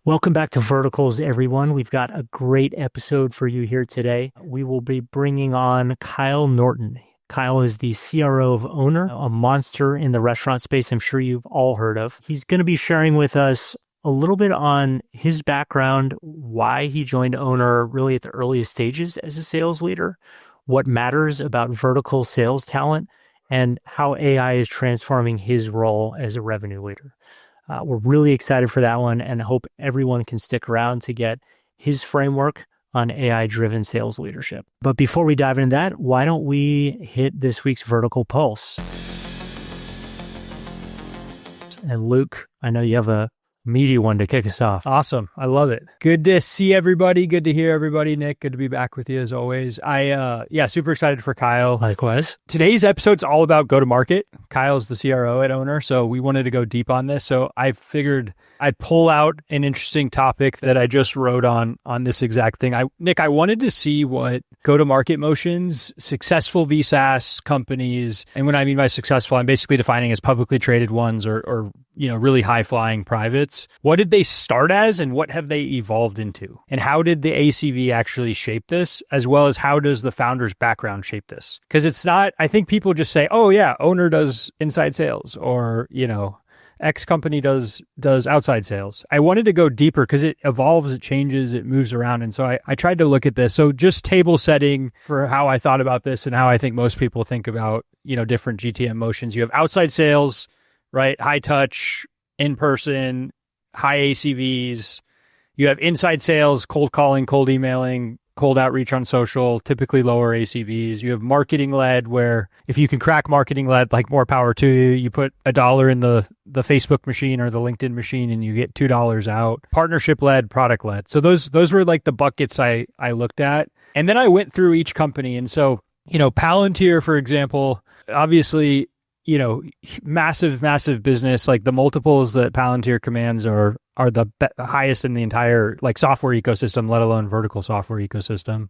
Welcome back to Verticals, everyone. We've got a great episode for you here today. We will be bringing on Kyle Norton. Kyle is the CRO of Owner, a monster in the restaurant space I'm sure you've all heard of. He's going to be sharing with us a little bit on his background, why he joined Owner really at the earliest stages as a sales leader, what matters about vertical sales talent, and how AI is transforming his role as a revenue leader. We're really excited for that one and hope everyone can stick around to get his framework on AI-driven sales leadership. But before we dive into that, why don't we hit this week's Vertical Pulse? And Luke, I know you have a meaty one to kick us off. Awesome. I love it. Good to see everybody. Good to hear everybody. Nick, good to be back with you as always. Super excited for Kyle. Likewise. Today's episode's all about go-to-market. Kyle's the CRO at Owner, so we wanted to go deep on this. So I figured I'd pull out an interesting topic that I just wrote on this exact thing. Nick, I wanted to see what go-to-market motions, successful VSaaS companies, and when I mean by successful, I'm basically defining as publicly traded ones or really high-flying privates. What did they start as and what have they evolved into? And how did the ACV actually shape this, as well as how does the founder's background shape this? Because it's not, I think people just say, oh yeah, Owner does inside sales or, X company does outside sales. I wanted to go deeper because it evolves, it changes, it moves around. And so I tried to look at this. So just table setting for how I thought about this and how I think most people think about, different GTM motions. You have outside sales, right? High touch, in person, high ACVs. You have inside sales, cold calling, cold emailing, cold outreach on social, typically lower ACVs. You have marketing led, where if you can crack marketing led, like more power to you. You put $1 in the Facebook machine or the LinkedIn machine and you get $2 out. Partnership led, product led. So those were like the buckets I looked at. And then I went through each company. And so, Palantir, for example, obviously, massive business. Like the multiples that Palantir commands are the highest in the entire software ecosystem, let alone vertical software ecosystem,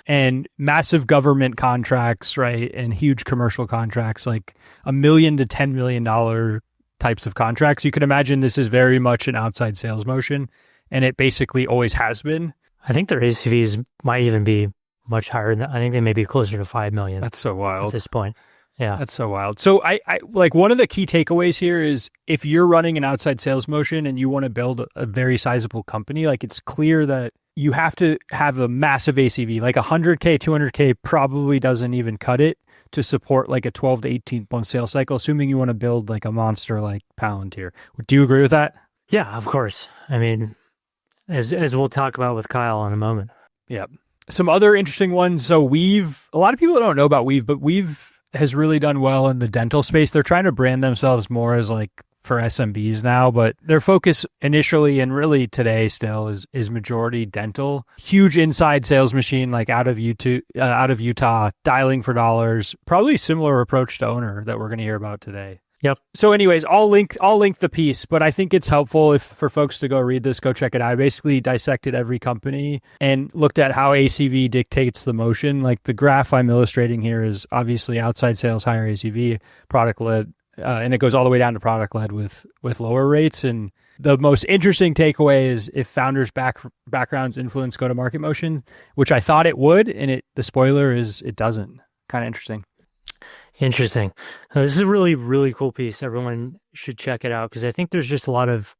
and massive government contracts, right? And huge commercial contracts, like $1 million to $10 million types of contracts. You can imagine this is very much an outside sales motion, and it basically always has been. I think their ACVs might even be much higher than that. I think they may be closer to 5 million. That's so wild at this point. Yeah. That's so wild. So I one of the key takeaways here is if you're running an outside sales motion and you want to build a very sizable company, it's clear that you have to have a massive ACV, like 100K, 200K probably doesn't even cut it to support a 12 to 18 month sales cycle, assuming you want to build a monster like Palantir. Do you agree with that? Yeah, of course. I mean, as we'll talk about with Kyle in a moment. Yeah. Some other interesting ones. So Weave, a lot of people don't know about Weave, but Weave has really done well in the dental space. They're trying to brand themselves more as for SMBs now, but their focus initially and really today still is majority dental. Huge inside sales machine, out of Utah, dialing for dollars. Probably similar approach to Owner that we're going to hear about today. Yep. So anyways, I'll link the piece, but I think it's helpful for folks to go read this, go check it out. I basically dissected every company and looked at how ACV dictates the motion. The graph I'm illustrating here is obviously outside sales, higher ACV, product led, and it goes all the way down to product led with lower rates. And the most interesting takeaway is if founders' backgrounds influence go-to-market motion, which I thought it would, and the spoiler is it doesn't. Kind of interesting. Interesting. This is a really, really cool piece. Everyone should check it out because I think there's just a lot of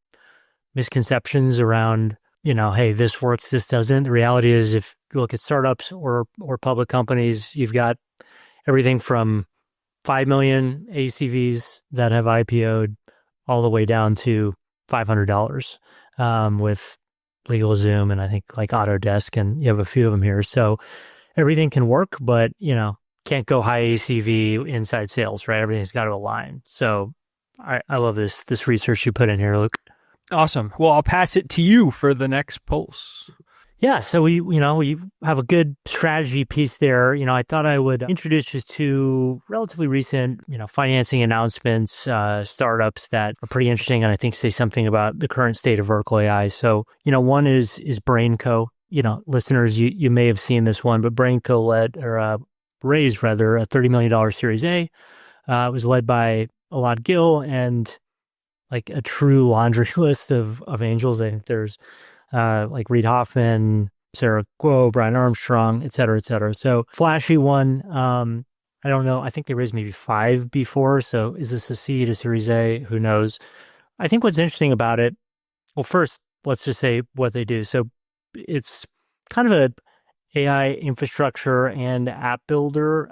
misconceptions around, hey, this works, this doesn't. The reality is if you look at startups or public companies, you've got everything from 5 million ACVs that have IPO'd all the way down to $500 with LegalZoom and I think Autodesk, and you have a few of them here. So everything can work, but, can't go high ACV inside sales, right? Everything's got to align. So I love this research you put in here, Luke. Awesome. Well, I'll pass it to you for the next pulse. Yeah. So we have a good strategy piece there. I thought I would introduce you to relatively recent, financing announcements, startups that are pretty interesting and I think say something about the current state of vertical AI. So, one is BrainCo. Listeners, you may have seen this one, but BrainCo raised a $30 million Series A. It was led by Elad Gil, and like a true laundry list of angels. I think there's like Reid Hoffman, Sarah Guo, Brian Armstrong, et cetera, et cetera. So flashy one. I don't know. I think they raised maybe five before. So is this a seed, a Series A? Who knows? I think what's interesting about it, well, first, let's just say what they do. So it's kind of a AI infrastructure and app builder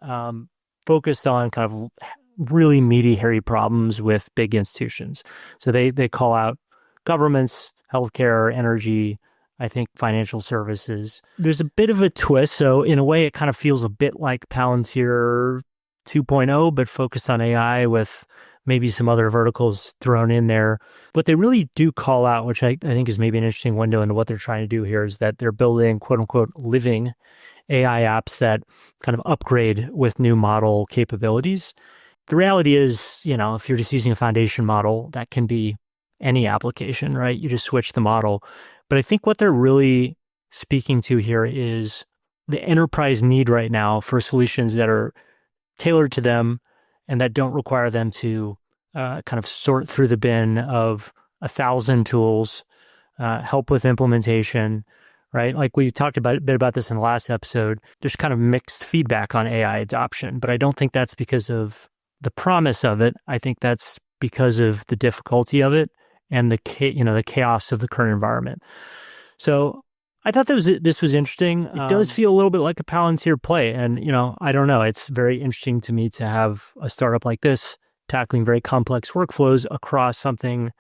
focused on kind of really meaty, hairy problems with big institutions. So they call out governments, healthcare, energy, I think financial services. There's a bit of a twist. So in a way, it kind of feels a bit like Palantir 2.0, but focused on AI with maybe some other verticals thrown in there. What they really do call out, which I think is maybe an interesting window into what they're trying to do here, is that they're building quote unquote living AI apps that kind of upgrade with new model capabilities. The reality is, if you're just using a foundation model, that can be any application, right? You just switch the model. But I think what they're really speaking to here is the enterprise need right now for solutions that are tailored to them and that don't require them to kind of sort through the bin of 1,000 tools, help with implementation, right? Like we talked a bit about this in the last episode. There's kind of mixed feedback on AI adoption, but I don't think that's because of the promise of it. I think that's because of the difficulty of it and the chaos of the current environment. So I thought this was interesting. It does feel a little bit like a Palantir play. And, I don't know. It's very interesting to me to have a startup like this tackling very complex workflows across something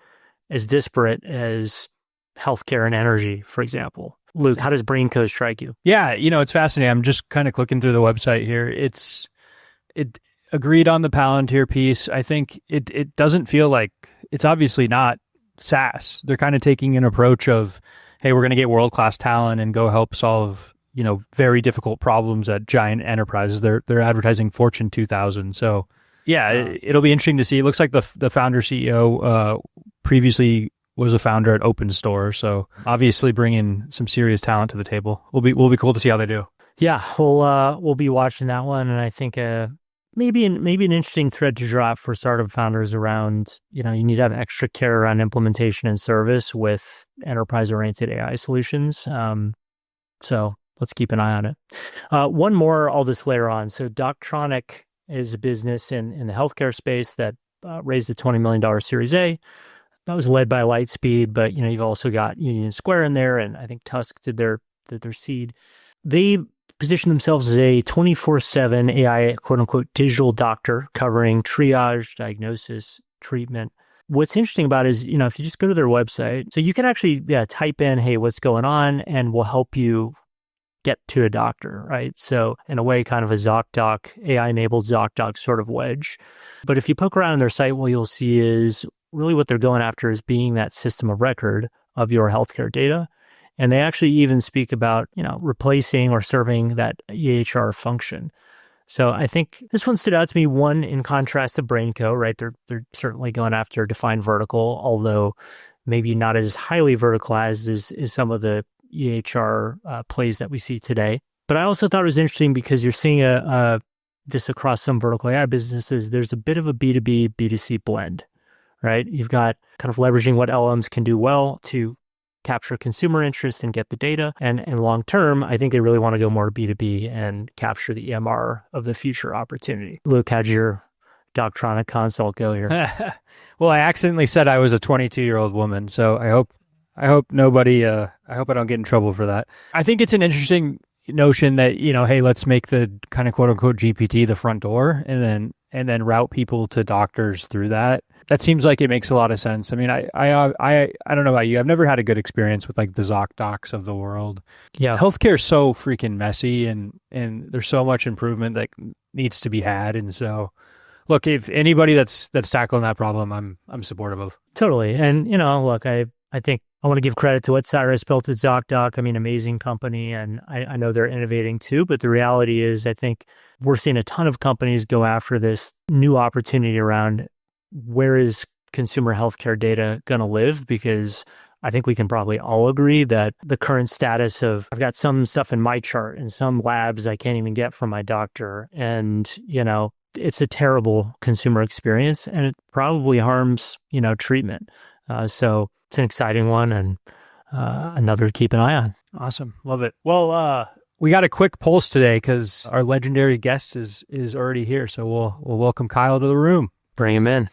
as disparate as healthcare and energy, for example. Luke, how does Brainco strike you? Yeah, it's fascinating. I'm just kind of clicking through the website here. It agreed on the Palantir piece. I think it doesn't feel like, it's obviously not SaaS. They're kind of taking an approach of, hey, we're going to get world-class talent and go help solve, very difficult problems at giant enterprises. They're advertising Fortune 2000. So yeah, it'll be interesting to see. It looks like the founder CEO previously was a founder at Open Store. So obviously bringing some serious talent to the table. Will be cool to see how they do. Yeah, we'll be watching that one. And I think maybe an interesting thread to drop for startup founders around, you need to have extra care around implementation and service with enterprise-oriented AI solutions. So let's keep an eye on it. One more I'll just layer on. So Doctronic is a business in the healthcare space that raised a $20 million Series A. That was led by Lightspeed, but you've also got Union Square in there, and I think Tusk did their seed. They position themselves as a 24/7 AI, quote unquote, digital doctor covering triage, diagnosis, treatment. What's interesting about it is, if you just go to their website, so you can actually type in, hey, what's going on, and we'll help you get to a doctor, right? So in a way, kind of a ZocDoc, AI-enabled ZocDoc sort of wedge. But if you poke around on their site, what you'll see is really what they're going after is being that system of record of your healthcare data. And they actually even speak about, replacing or serving that EHR function. So I think this one stood out to me, one, in contrast to Brainco, right? They're certainly going after a defined vertical, although maybe not as highly verticalized as some of the EHR plays that we see today. But I also thought it was interesting because you're seeing this across some vertical AI businesses. There's a bit of a B2B, B2C blend, right? You've got kind of leveraging what LLMs can do well to capture consumer interest and get the data. And long term, I think they really want to go more B2B and capture the EMR of the future opportunity. Luke, how'd your Doctronic consult go here? Well, I accidentally said I was a 22-year-old woman, so I hope nobody, I hope I don't get in trouble for that. I think it's an interesting notion that, hey, let's make the kind of quote unquote GPT the front door and then route people to doctors through that. That seems like it makes a lot of sense. I mean, I don't know about you. I've never had a good experience with like the ZocDocs of the world. Yeah. Healthcare is so freaking messy and there's so much improvement that needs to be had. And so look, if anybody that's tackling that problem, I'm supportive of. Totally. And, look, I think I want to give credit to what Cyrus built at ZocDoc. I mean, amazing company. And I know they're innovating too. But the reality is, I think we're seeing a ton of companies go after this new opportunity around where is consumer healthcare data going to live? Because I think we can probably all agree that the current status of I've got some stuff in my chart and some labs I can't even get from my doctor. And, it's a terrible consumer experience, and it probably harms, treatment. So it's an exciting one, and another to keep an eye on. Awesome. Love it. Well, we got a quick pulse today because our legendary guest is already here. So we'll welcome Kyle to the room. Bring him in.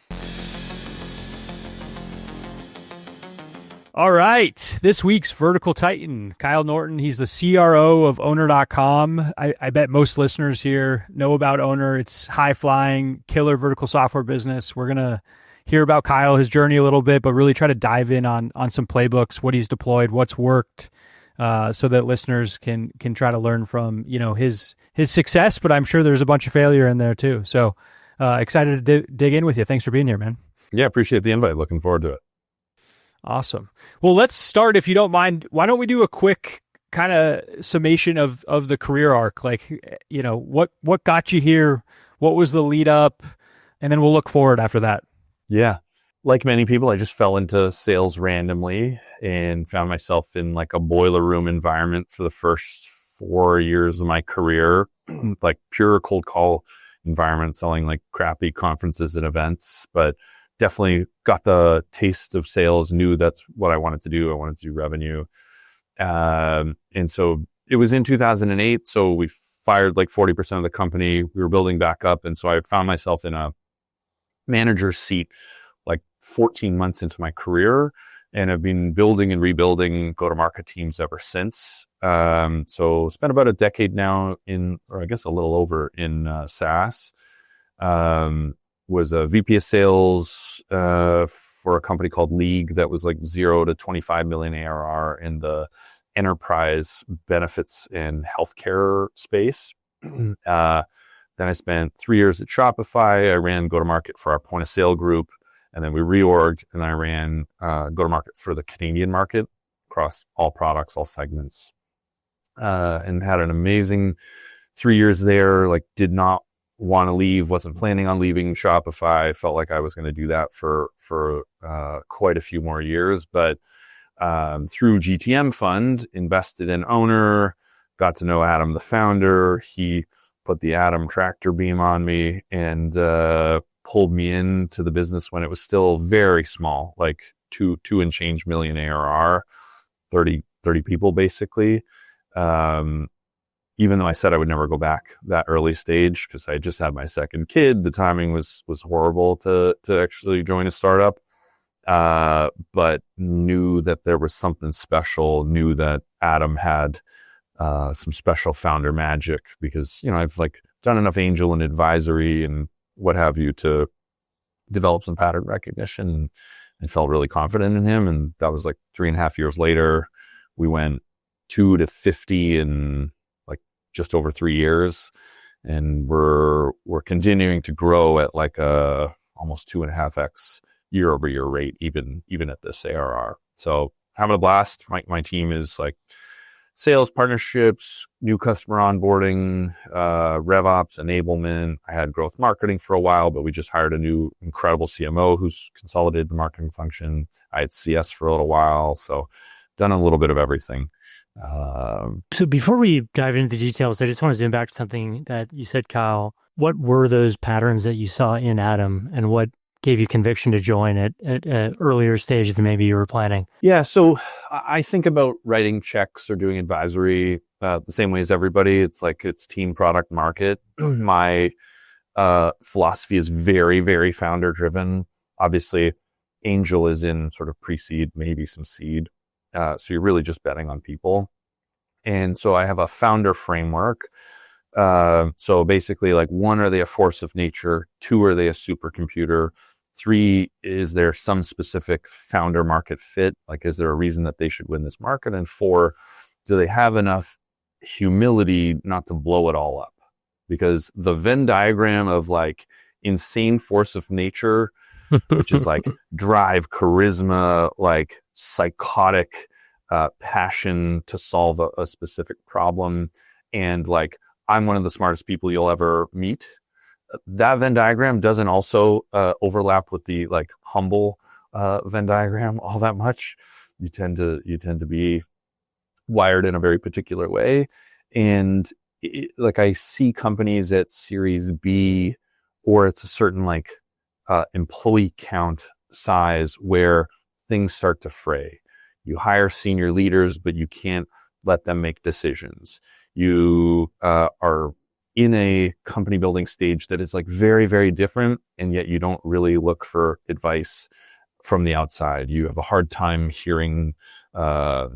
All right. This week's Vertical Titan, Kyle Norton. He's the CRO of Owner.com. I bet most listeners here know about Owner. It's high-flying, killer vertical software business. We're going to hear about Kyle, his journey a little bit, but really try to dive in on some playbooks, what he's deployed, what's worked, so that listeners can try to learn from, his success, but I'm sure there's a bunch of failure in there too. So excited to dig in with you. Thanks for being here, man. Yeah, appreciate the invite. Looking forward to it. Awesome. Well, let's start, if you don't mind. Why don't we do a quick kind of summation of the career arc? Like, what got you here? What was the lead up? And then we'll look forward after that. Yeah. Like many people, I just fell into sales randomly and found myself in like a boiler room environment for the first 4 years of my career, like pure cold call environment, selling like crappy conferences and events, but definitely got the taste of sales, knew that's what I wanted to do. I wanted to do revenue. And so it was in 2008. So we fired like 40% of the company. We were building back up. And so I found myself in a manager's seat like 14 months into my career, and I've been building and rebuilding go-to-market teams ever since. So spent about a decade now or I guess a little over in SaaS. Was a VP of sales for a company called League that was like 0 to 25 million ARR in the enterprise benefits and healthcare space. Then I spent 3 years at Shopify. I ran go-to-market for our point of sale group, and then we reorged, and I ran go-to-market for the Canadian market across all products, all segments, and had an amazing 3 years there. Like, did not want to leave, wasn't planning on leaving Shopify. Felt like I was going to do that for quite a few more years, but through GTM Fund, invested in Owner, got to know Adam, the founder. He put the Adam tractor beam on me and pulled me into the business when it was still very small, like two and change million ARR, 30 people basically. Even though I said I would never go back that early stage because I just had my second kid, the timing was horrible to actually join a startup. But knew that there was something special, knew that Adam had some special founder magic because, I've like done enough angel and advisory and what have you to develop some pattern recognition, and felt really confident in him. And that was like 3.5 years later. We went 2 to 50 in like just over 3 years. And we're continuing to grow at like a almost 2.5x year over year rate, even at this ARR. So having a blast. My team is like sales, partnerships, new customer onboarding, RevOps, enablement. I had growth marketing for a while, but we just hired a new incredible CMO who's consolidated the marketing function. I had CS for a little while, so done a little bit of everything. So before we dive into the details, I just want to zoom back to something that you said, Kyle. What were those patterns that you saw in Adam, and what gave you conviction to join at an earlier stage than maybe you were planning? Yeah, so I think about writing checks or doing advisory the same way as everybody. It's like it's team, product, market. My philosophy is very, very founder driven. Obviously, angel is in sort of pre-seed, maybe some seed. So you're really just betting on people. And so I have a founder framework. So basically, like 1, are they a force of nature? 2, are they a supercomputer? 3, is there some specific founder market fit? Like, is there a reason that they should win this market? And 4, do they have enough humility not to blow it all up? Because the Venn diagram of like insane force of nature, which is like drive, charisma, like psychotic passion to solve a specific problem, and like I'm one of the smartest people you'll ever meet. That Venn diagram doesn't also overlap with the like humble Venn diagram all that much. You tend to be wired in a very particular way, and like I see companies at Series B or it's a certain like employee count size where things start to fray. You hire senior leaders, but you can't let them make decisions. You are in a company building stage that is like very, very different, and yet you don't really look for advice from the outside. You have a hard time hearing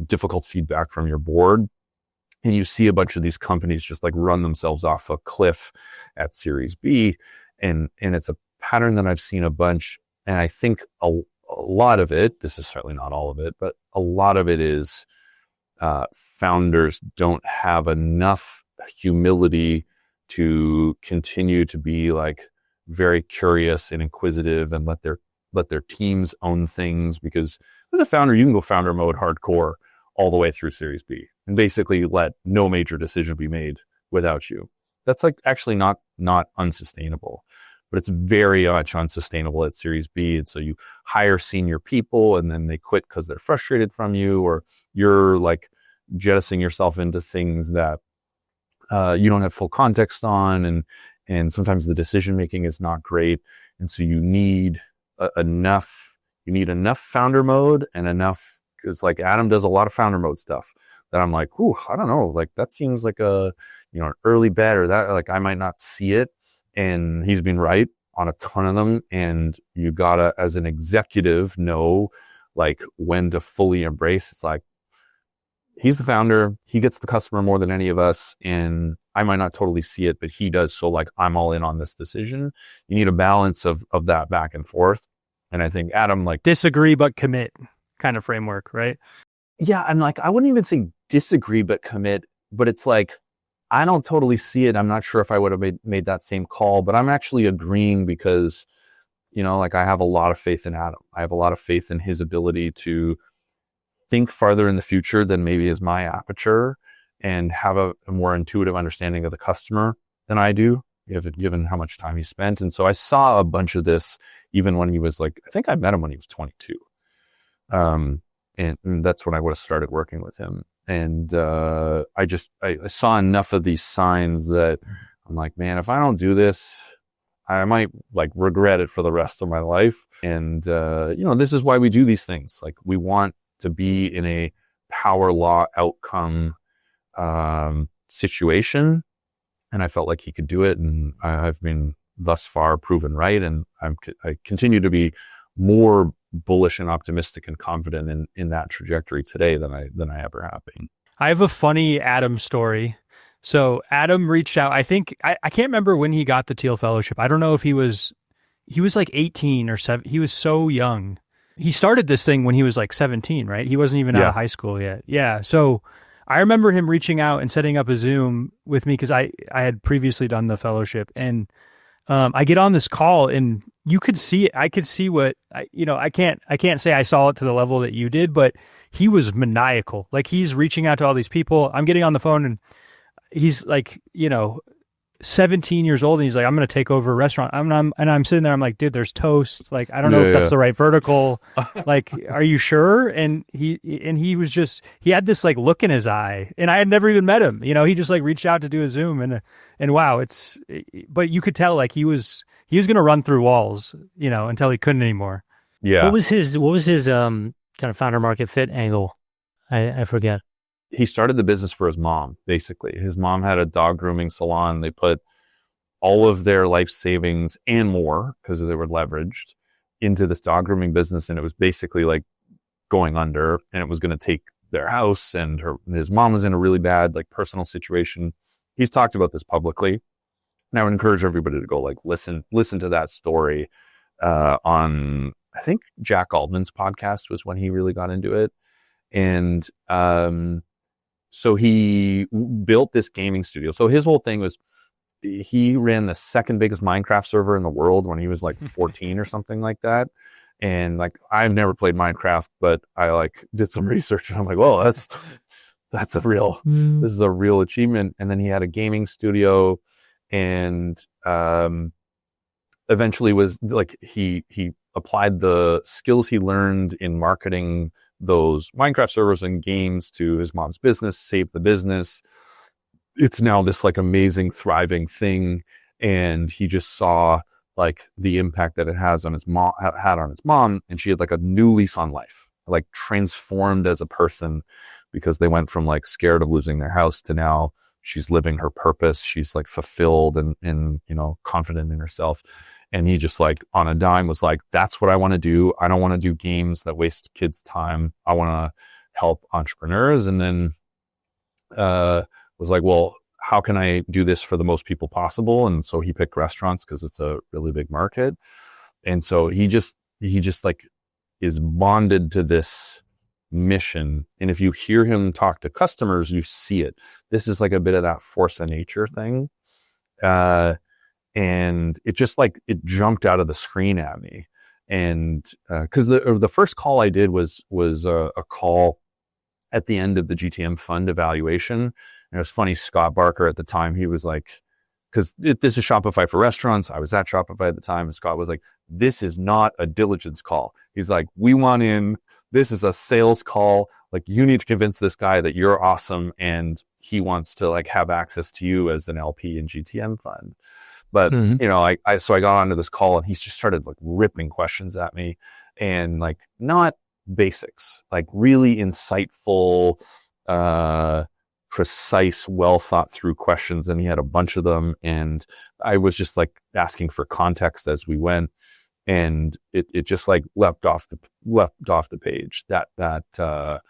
difficult feedback from your board. And you see a bunch of these companies just like run themselves off a cliff at Series B. And it's a pattern that I've seen a bunch. And I think a lot of it, this is certainly not all of it, but a lot of it is founders don't have enough humility to continue to be like very curious and inquisitive and let their teams own things, because as a founder, you can go founder mode hardcore all the way through Series B and basically let no major decision be made without you. That's like actually not unsustainable, but it's very much unsustainable at Series B. And so you hire senior people and then they quit because they're frustrated from you, or you're like jettisoning yourself into things that you don't have full context on, and sometimes the decision making is not great. And so you need enough founder mode and enough, because like Adam does a lot of founder mode stuff that I'm like, ooh, I don't know, like that seems like an early bet, or that like I might not see it. And he's been right on a ton of them. And you gotta, as an executive, know like when to fully embrace. It's like, he's the founder, he gets the customer more than any of us, and I might not totally see it, but he does. So like, I'm all in on this decision. You need a balance of that back and forth. And I think Adam, like, disagree but commit kind of framework, right? Yeah. And like, I wouldn't even say disagree but commit, but it's like, I don't totally see it. I'm not sure if I would have made that same call, but I'm actually agreeing because, like I have a lot of faith in Adam. I have a lot of faith in his ability to think farther in the future than maybe is my aperture, and have a more intuitive understanding of the customer than I do, given how much time he spent. And so I saw a bunch of this even when he was like, I think I met him when he was 22. And that's when I would have started working with him. And I saw enough of these signs that I'm like, man, if I don't do this, I might like regret it for the rest of my life. And, this is why we do these things. Like, we want to be in a power law outcome situation. And I felt like he could do it. And I've been thus far proven right. And I continue to be more bullish and optimistic and confident in that trajectory today than I ever have been. I have a funny Adam story. So Adam reached out. I think I can't remember when he got the Teal Fellowship. I don't know if he was like 18 or 7. He was so young. He started this thing when he was like 17, right? He wasn't even out of high school yet. Yeah. So I remember him reaching out and setting up a Zoom with me because I had previously done the fellowship, and I get on this call and you could see it. I could see what I can't say I saw it to the level that you did, but he was maniacal. Like, he's reaching out to all these people. I'm getting on the phone and he's like, 17 years old, and he's like, I'm going to take over a restaurant. I'm sitting there. I'm like, dude, there's toast. Like, I don't know if that's the right vertical. Like, are you sure? And he was just, he had this like look in his eye, and I had never even met him. He just like reached out to do a Zoom, and wow, but you could tell like he was going to run through walls, until he couldn't anymore. Yeah. What was his kind of founder market fit angle? I forget. He started the business for his mom, basically. His mom had a dog grooming salon. They put all of their life savings and more, because they were leveraged, into this dog grooming business. And it was basically like going under, and it was going to take their house, and his mom was in a really bad like personal situation. He's talked about this publicly. And I would encourage everybody to go like listen to that story on, I think Jack Altman's podcast was when he really got into it. And so he built this gaming studio. So his whole thing was, he ran the second biggest Minecraft server in the world when he was like 14 or something like that. And like, I've never played Minecraft, but I like did some research, and I'm like, well, this is a real achievement. And then he had a gaming studio, and eventually was like, he applied the skills he learned in marketing those Minecraft servers and games to his mom's business, saved the business. It's now this like amazing, thriving thing. And he just saw like the impact that it has on his mom, had on his mom. And she had like a new lease on life, like transformed as a person, because they went from like scared of losing their house to now she's living her purpose. She's like fulfilled and, you know, confident in herself. And he just like on a dime was like, that's what I want to do. I don't want to do games that waste kids' time. I want to help entrepreneurs. And then, was like, well, how can I do this for the most people possible? And so he picked restaurants because it's a really big market. And so he just like is bonded to this mission. And if you hear him talk to customers, you see it. This is like a bit of that force of nature thing. And it just like, it jumped out of the screen at me. And, cause the first call I did was a call at the end of the GTM fund evaluation. And it was funny, Scott Barker at the time, he was like, cause this is Shopify for restaurants. I was at Shopify at the time. And Scott was like, this is not a diligence call. He's like, we want in, this is a sales call. Like, you need to convince this guy that you're awesome. And he wants to like have access to you as an LP in GTM fund. But, you know, so I got onto this call and he just started like ripping questions at me, and like not basics, like really insightful, precise, well thought through questions. And he had a bunch of them. And I was just like asking for context as we went. And it just like leapt off the page that, the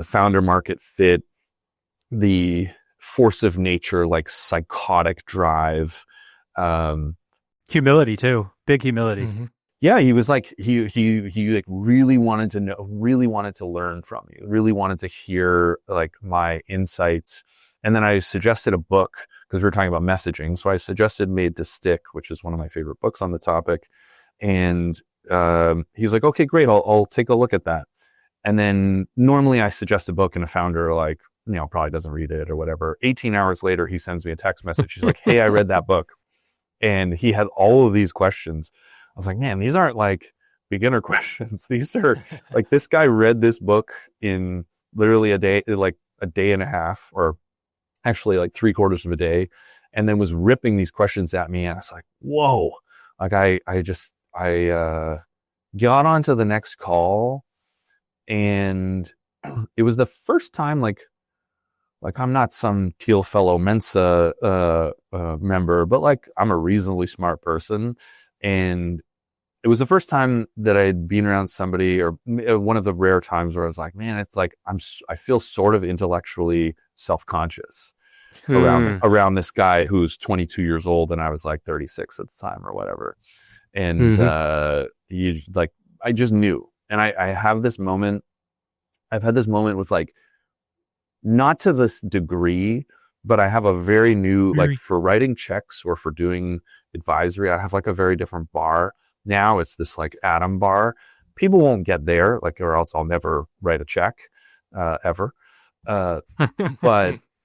founder market fit, the force of nature, like psychotic drive, humility too, big humility. Yeah, he was like, he like really wanted to know, really wanted to learn from you, really wanted to hear like my insights. And then I suggested a book because we were talking about messaging. So I suggested Made to Stick, which is one of my favorite books on the topic. And, he's like, okay, great. I'll take a look at that. And then normally I suggest a book and a founder like, you know, probably doesn't read it or whatever. 18 hours later, he sends me a text message. He's like, hey, I read that book. And he had all of these questions. I was like, man, these aren't like beginner questions. These are like, this guy read this book in literally a day, like a day and a half, or actually like 3/4 of a day, and then was ripping these questions at me. And I was like, whoa, like I got onto the next call, and it was the first time like I'm not some Teal Fellow Mensa, member, but like I'm a reasonably smart person. And it was the first time that I'd been around somebody, or one of the rare times where I was like, man, it's like, I feel sort of intellectually self-conscious around this guy who's 22 years old. And I was like 36 at the time or whatever. And, I just knew. And I have this moment, I've had this moment with like, not to this degree, but I have a very new, like for writing checks or for doing advisory, I have like a very different bar. Now it's this like atom bar. People won't get there, like, or else I'll never write a check, ever. But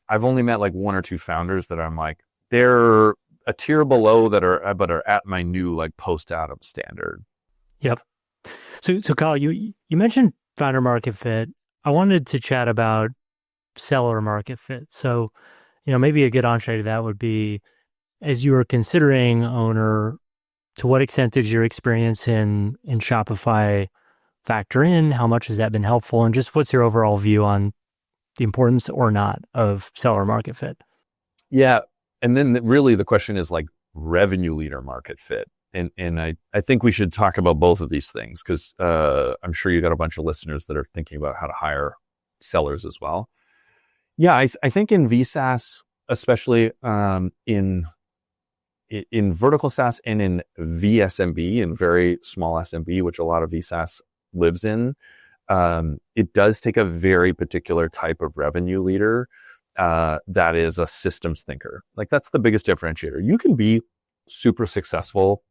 I've only met like one or two founders that I'm like, they're a tier below but are at my new like post-atom standard. Yep. So Kyle, you mentioned founder market fit. I wanted to chat about seller market fit. So, you know, maybe a good entree to that would be, as you were considering owner, to what extent did your experience in Shopify factor in? How much has that been helpful? And just what's your overall view on the importance or not of seller market fit? Yeah. And then really the question is like revenue leader market fit. And I think we should talk about both of these things because I'm sure you got a bunch of listeners that are thinking about how to hire sellers as well. Yeah, I think in VSaaS, especially in vertical SaaS and in VSMB, in very small SMB, which a lot of VSaaS lives in, it does take a very particular type of revenue leader that is a systems thinker. Like that's the biggest differentiator. You can be super successful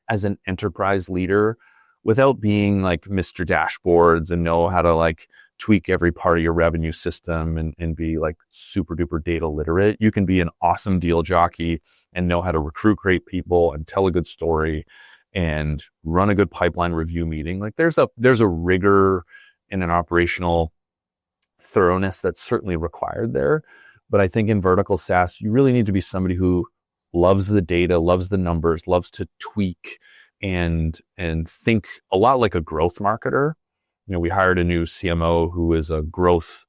as an enterprise leader without being like Mr. Dashboards and know how to like tweak every part of your revenue system and be like super duper data literate. You can be an awesome deal jockey and know how to recruit great people and tell a good story and run a good pipeline review meeting. Like there's a rigor and an operational thoroughness that's certainly required there. But I think in vertical SaaS, you really need to be somebody who loves the data, loves the numbers, loves to tweak and think a lot like a growth marketer. We hired a new CMO who is a growth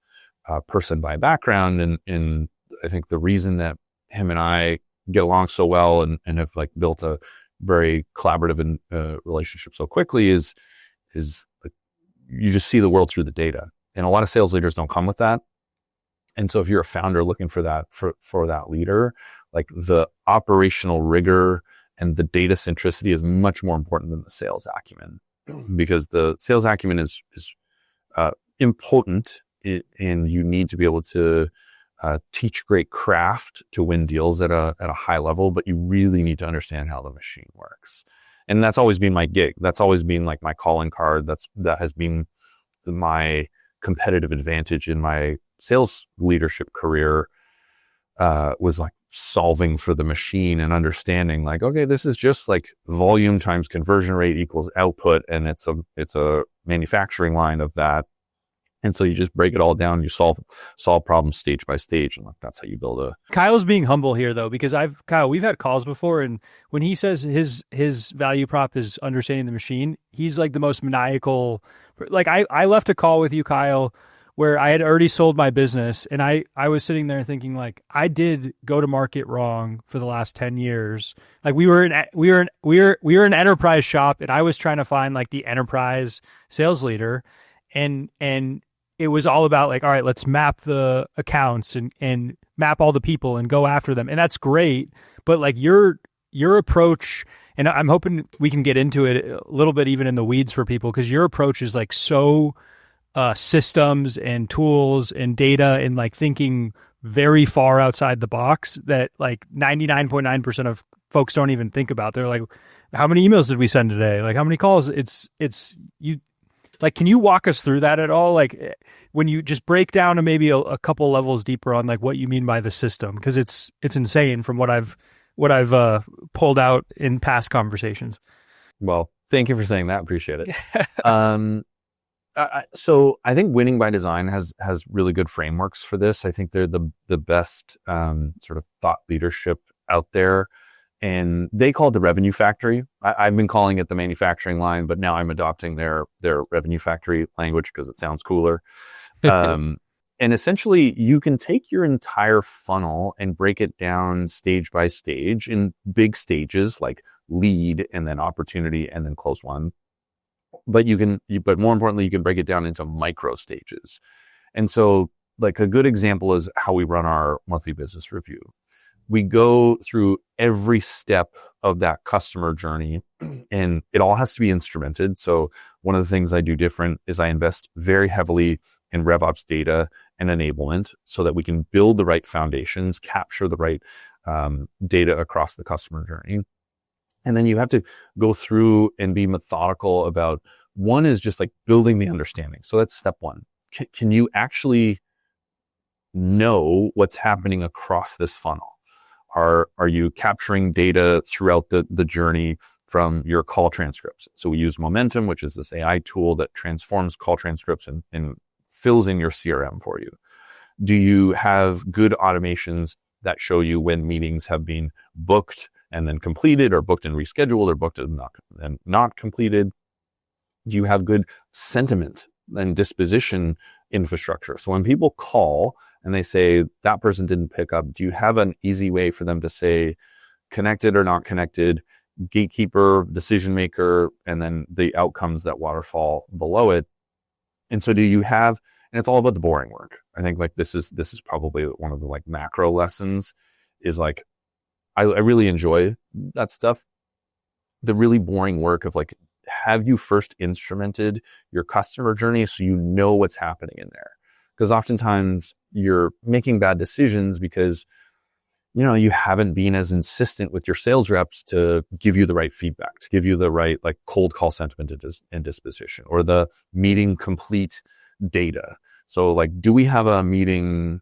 person by background. And I think the reason that him and I get along so well and have like built a very collaborative relationship so quickly is you just see the world through the data. And a lot of sales leaders don't come with that. And so if you're a founder looking for that, for that leader, like the operational rigor and the data centricity is much more important than the sales acumen, because the sales acumen is important, and you need to be able to teach great craft to win deals at a high level, but you really need to understand how the machine works. And that's always been my gig. That's always been like my calling card. That has been my competitive advantage in my sales leadership career, was like solving for the machine and understanding like, okay, this is just like volume times conversion rate equals output. And it's a manufacturing line of that. And so you just break it all down. You solve problems stage by stage, and like that's how you build a. Kyle's being humble here though, because Kyle, we've had calls before, and when he says his value prop is understanding the machine, he's like the most maniacal. Like I left a call with you, Kyle, where I had already sold my business, and I was sitting there thinking like I did go to market wrong for the last 10 years. Like we were an enterprise shop, and I was trying to find like the enterprise sales leader, and it was all about like, all right, let's map the accounts and map all the people and go after them. And that's great. But like your approach, and I'm hoping we can get into it a little bit even in the weeds for people, because your approach is like so systems and tools and data and like thinking very far outside the box that like 99.9% of folks don't even think about. They're like, how many emails did we send today? Like how many calls? It's you. Like, can you walk us through that at all? Like when you just break down to maybe a couple levels deeper on like what you mean by the system, because it's insane from what I've pulled out in past conversations. Well, thank you for saying that. Appreciate it. So I think Winning by Design has really good frameworks for this. I think they're the best sort of thought leadership out there. And they call it the revenue factory. I've been calling it the manufacturing line, but now I'm adopting their revenue factory language because it sounds cooler. And essentially, you can take your entire funnel and break it down stage by stage in big stages like lead and then opportunity and then close one. But but more importantly, you can break it down into micro stages. And so like a good example is how we run our monthly business review. We go through every step of that customer journey, and it all has to be instrumented. So one of the things I do different is I invest very heavily in RevOps data and enablement so that we can build the right foundations, capture the right data across the customer journey. And then you have to go through and be methodical about, one is just like building the understanding. So that's step one. Can you actually know what's happening across this funnel? Are you capturing data throughout the journey from your call transcripts? So we use Momentum, which is this AI tool that transforms call transcripts and fills in your CRM for you. Do you have good automations that show you when meetings have been booked and then completed, or booked and rescheduled, or booked and not completed? Do you have good sentiment and disposition infrastructure? So when people call and they say that person didn't pick up, do you have an easy way for them to say connected or not connected, gatekeeper, decision maker, and then the outcomes that waterfall below it? And so do you have, and it's all about the boring work. I think like this is probably one of the like macro lessons is like, I really enjoy that stuff. The really boring work of like, have you first instrumented your customer journey so you know what's happening in there? Because oftentimes you're making bad decisions because, you haven't been as insistent with your sales reps to give you the right feedback, to give you the right like cold call sentiment and disposition, or the meeting complete data. So like, do we have a meeting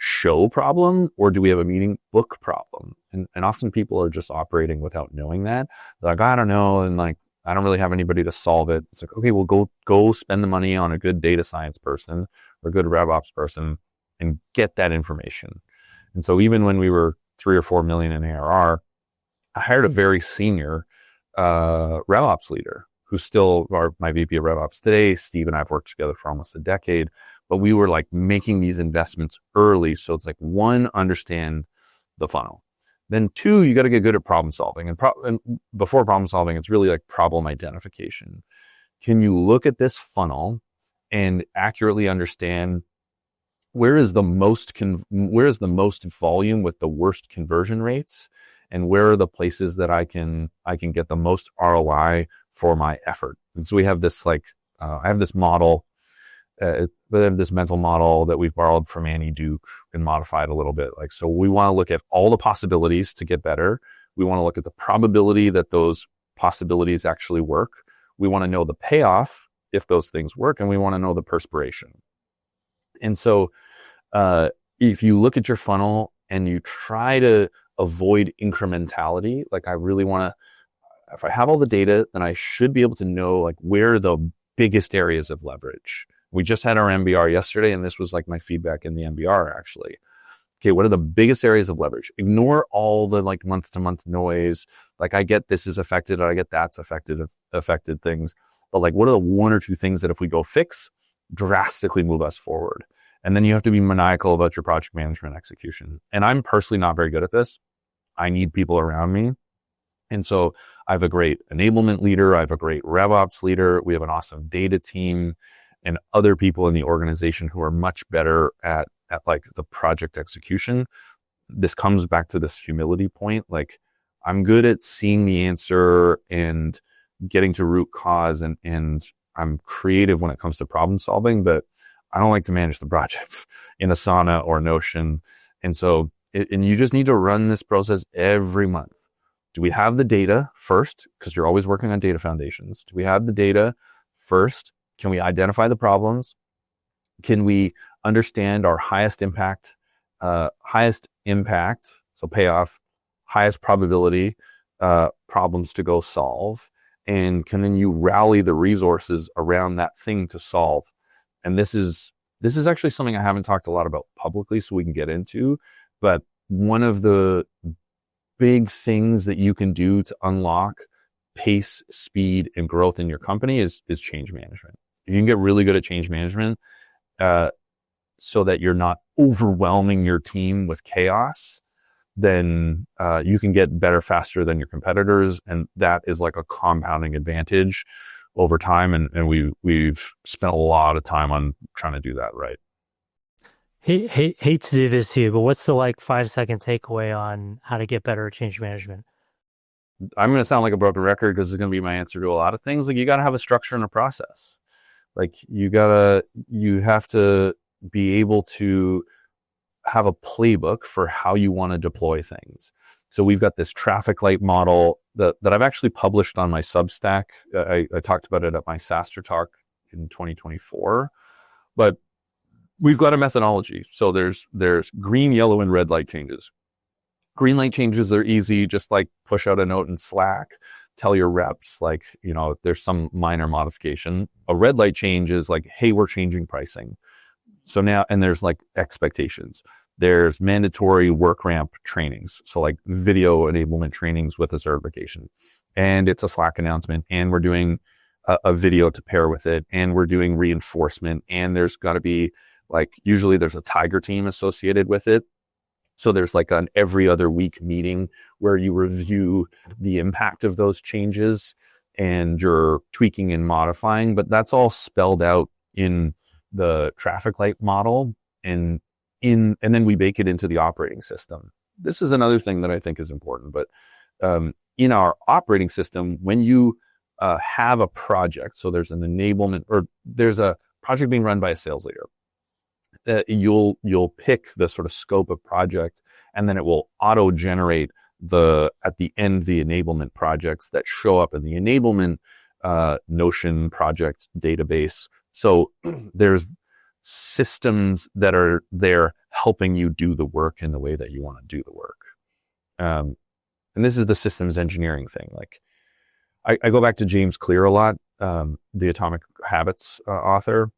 show problem, or do we have a meeting book problem? And often people are just operating without knowing that. They're like, I don't know. And like, I don't really have anybody to solve it. It's like, okay, well, go spend the money on a good data science person or a good RevOps person and get that information. And so even when we were 3 or 4 million in ARR, I hired a very senior RevOps leader who's still my VP of RevOps today. Steve and I have worked together for almost a decade, but we were like making these investments early. So it's like, one, understand the funnel. Then two, you got to get good at problem solving. And before problem solving, it's really like problem identification. Can you look at this funnel and accurately understand where is the most volume with the worst conversion rates, and where are the places that I can get the most ROI for my effort? And so we have this I have this model, this mental model that we've borrowed from Annie Duke and modified a little bit. Like, so we want to look at all the possibilities to get better. We want to look at the probability that those possibilities actually work. We want to know the payoff if those things work, and we want to know the perspiration. And so, if you look at your funnel and you try to avoid incrementality, like I really want to, if I have all the data, then I should be able to know like where are the biggest areas of leverage. We just had our MBR yesterday, and this was like my feedback in the MBR actually. Okay, what are the biggest areas of leverage? Ignore all the like month to month noise. Like, I get this is affected, or I get that's affected things. But like, what are the one or two things that if we go fix, drastically move us forward? And then you have to be maniacal about your project management execution. And I'm personally not very good at this. I need people around me. And so I have a great enablement leader. I have a great RevOps leader. We have an awesome data team and other people in the organization who are much better at like the project execution. This comes back to this humility point. Like, I'm good at seeing the answer and getting to root cause, and I'm creative when it comes to problem solving, but I don't like to manage the project in Asana or Notion. And so, and you just need to run this process every month. Do we have the data first? Because you're always working on data foundations. Do we have the data first? Can we identify the problems? Can we understand our highest impact, so payoff, highest probability, problems to go solve? And can then you rally the resources around that thing to solve? And this is actually something I haven't talked a lot about publicly, so we can get into, but one of the big things that you can do to unlock pace, speed, and growth in your company is change management. You can get really good at change management, so that you're not overwhelming your team with chaos, then you can get better faster than your competitors. And that is like a compounding advantage over time. And we've spent a lot of time on trying to do that right. Hate to do this to you, but what's the 5-second takeaway on how to get better at change management? I'm going to sound like a broken record because it's going to be my answer to a lot of things. Like, you got to have a structure and a process. Like, you have to be able to have a playbook for how you want to deploy things. So we've got this traffic light model that I've actually published on my Substack. I talked about it at my SaaStr talk in 2024, but we've got a methodology. So there's green, yellow, and red light changes. Green light changes are easy. Just like push out a note in Slack, tell your reps, there's some minor modification. A red light change is like, hey, we're changing pricing. So now, and there's expectations. There's mandatory work ramp trainings. So video enablement trainings with a certification, and it's a Slack announcement, and we're doing a video to pair with it, and we're doing reinforcement, and there's got to be usually there's a tiger team associated with it. So there's an every other week meeting where you review the impact of those changes and you're tweaking and modifying, but that's all spelled out in the traffic light model, and then we bake it into the operating system. This is another thing that I think is important, but in our operating system, when you have a project, so there's an enablement, or there's a project being run by a sales leader, you'll pick the sort of scope of project, and then it will auto generate at the end the enablement projects that show up in the enablement Notion project database. So there's systems that are there helping you do the work in the way that you want to do the work. And this is the systems engineering thing. I go back to James Clear a lot, the Atomic Habits author.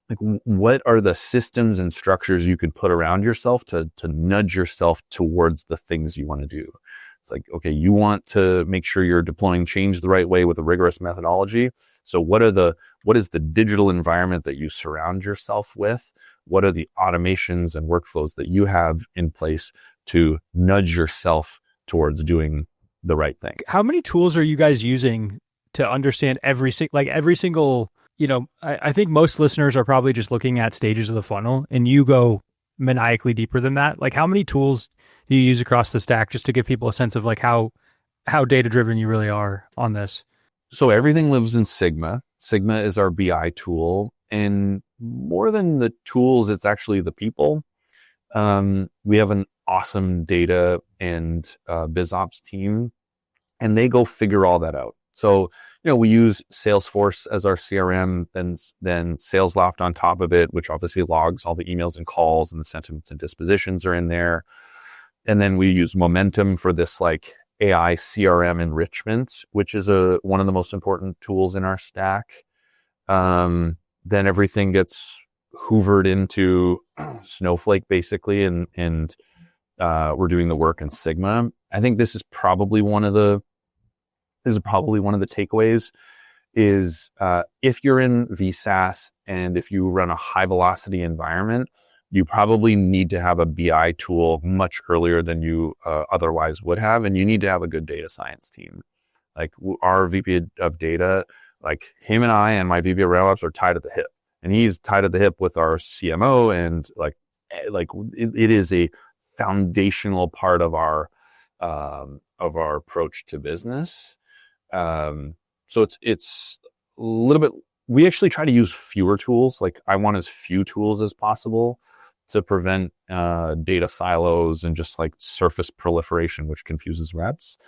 like what are the systems and structures you could put around yourself to nudge yourself towards the things you want to do. It's like, okay, you want to make sure you're deploying change the right way with a rigorous methodology. So what is the digital environment that you surround yourself with? What are the automations and workflows that you have in place to nudge yourself towards doing the right thing? How many tools are you guys using to understand every single, I think most listeners are probably just looking at stages of the funnel, and you go maniacally deeper than that. Like, how many tools do you use across the stack, just to give people a sense of like how data driven you really are on this? So everything lives in Sigma. Sigma is our BI tool, and more than the tools, it's actually the people. We have an awesome data and biz ops team, and they go figure all that out. So, we use Salesforce as our CRM, then SalesLoft on top of it, which obviously logs all the emails and calls, and the sentiments and dispositions are in there. And then we use Momentum for this like AI CRM enrichment, which is one of the most important tools in our stack. Then everything gets hoovered into Snowflake basically, and we're doing the work in Sigma. I think this is probably one of the takeaways is if you're in VSaaS and if you run a high velocity environment, you probably need to have a BI tool much earlier than you otherwise would have. And you need to have a good data science team. Like our VP of data, like him and I and my VP of RailOps are tied at the hip. And he's tied at the hip with our CMO, and like it is a foundational part of our approach to business. So it's a little bit, we actually try to use fewer tools. Like I want as few tools as possible to prevent data silos and just like surface proliferation, which confuses reps.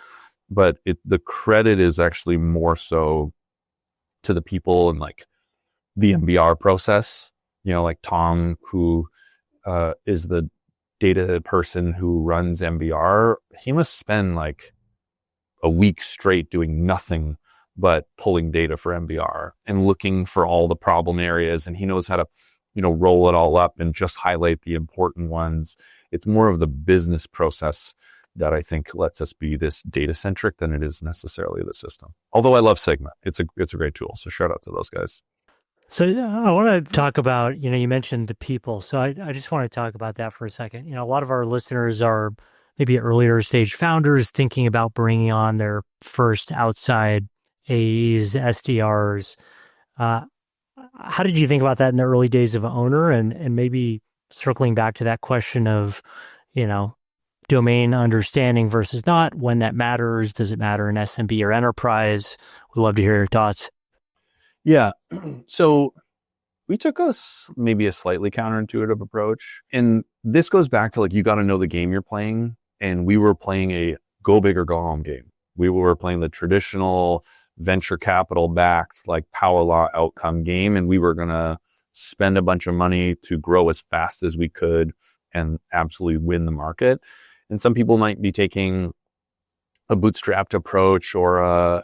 But the credit is actually more so to the people and like the MBR process, like Tom, who is the data person who runs MBR. He must spend like a week straight doing nothing but pulling data for MBR and looking for all the problem areas. And he knows how to, roll it all up and just highlight the important ones. It's more of the business process that I think lets us be this data centric than it is necessarily the system. Although I love Sigma. It's a great tool. So shout out to those guys. So I want to talk about, you mentioned the people. So I just want to talk about that for a second. A lot of our listeners are maybe earlier stage founders thinking about bringing on their first outside AEs, SDRs. How did you think about that in the early days of Owner? And maybe circling back to that question of, domain understanding versus not, when that matters, does it matter in SMB or enterprise? We'd love to hear your thoughts. Yeah. So we took maybe a slightly counterintuitive approach. And this goes back to like, you got to know the game you're playing. And we were playing a go big or go home game. We were playing the traditional venture capital backed like power law outcome game. And we were going to spend a bunch of money to grow as fast as we could and absolutely win the market. And some people might be taking a bootstrapped approach or a,